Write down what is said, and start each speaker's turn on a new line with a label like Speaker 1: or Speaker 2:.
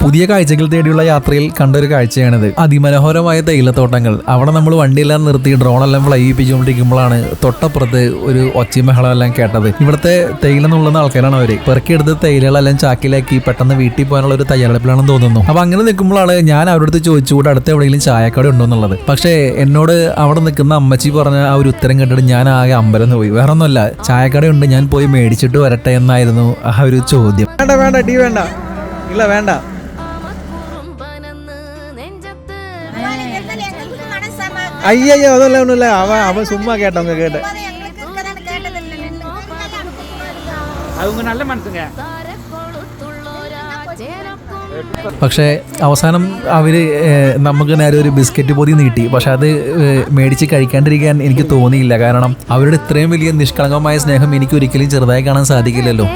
Speaker 1: പുതിയ കാഴ്ചകൾ തേടിയുള്ള യാത്രയിൽ കണ്ടൊരു കാഴ്ചയാണിത്. അതിമനോഹരമായ തേയിലത്തോട്ടങ്ങൾ. അവിടെ നമ്മൾ വണ്ടിയെല്ലാം നിർത്തി ഡ്രോണെല്ലാം ഫ്ലൈ ചെയ്യിപ്പിച്ചുകൊണ്ടിരിക്കുമ്പോഴാണ് തൊട്ടപ്പുറത്ത് ഒരു ഒച്ചമഹളം എല്ലാം കേട്ടത്. ഇവിടുത്തെ തേയില നുള്ളുന്ന ആൾക്കാരാണ് അവര്. പെറുക്കിയെടുത്ത് തേയിലകളെല്ലാം ചാക്കിലാക്കി പെട്ടെന്ന് വീട്ടിൽ പോകാനുള്ള ഒരു തയ്യാറെടുപ്പിലാണെന്ന് തോന്നുന്നു. അപ്പൊ അങ്ങനെ നിൽക്കുമ്പോഴാണ് ഞാൻ അവരുടെ അടുത്ത് ചോദിച്ചുകൂടെ അടുത്ത് എവിടെയെങ്കിലും ചായക്കട ഉണ്ടോ എന്നുള്ളത്. പക്ഷേ എന്നോട് അവിടെ നിൽക്കുന്ന അമ്മച്ചി പറഞ്ഞ ആ ഒരു ഉത്തരം കേട്ടിട്ട് ഞാൻ ആകെ അമ്പരന്ന് പോയി. വേറെ ഒന്നുമല്ല, ചായക്കടയുണ്ട്, ഞാൻ പോയി മേടിച്ചിട്ട് വരട്ടെ എന്നായിരുന്നു ആ ഒരു ചോദ്യം.
Speaker 2: വേണ്ട വേണ്ട ടീ വേണ്ട, ഇല്ല വേണ്ട. അയ്യോ അതല്ല ഒന്നുമില്ല, അവൻ സുമ്മാ കേട്ടോ കേട്ടെ.
Speaker 1: പക്ഷേ അവസാനം അവര് നമുക്ക് നേരെ ഒരു ബിസ്ക്കറ്റ് പൊതി നീട്ടി. പക്ഷെ അത് മേടിച്ച് കഴിക്കാണ്ടിരിക്കാൻ എനിക്ക് തോന്നിയില്ല. കാരണം അവരുടെ ഇത്രയും വലിയ നിഷ്കളങ്കമായ സ്നേഹം എനിക്ക് ഒരിക്കലും ചെറുതായി കാണാൻ സാധിക്കില്ലല്ലോ.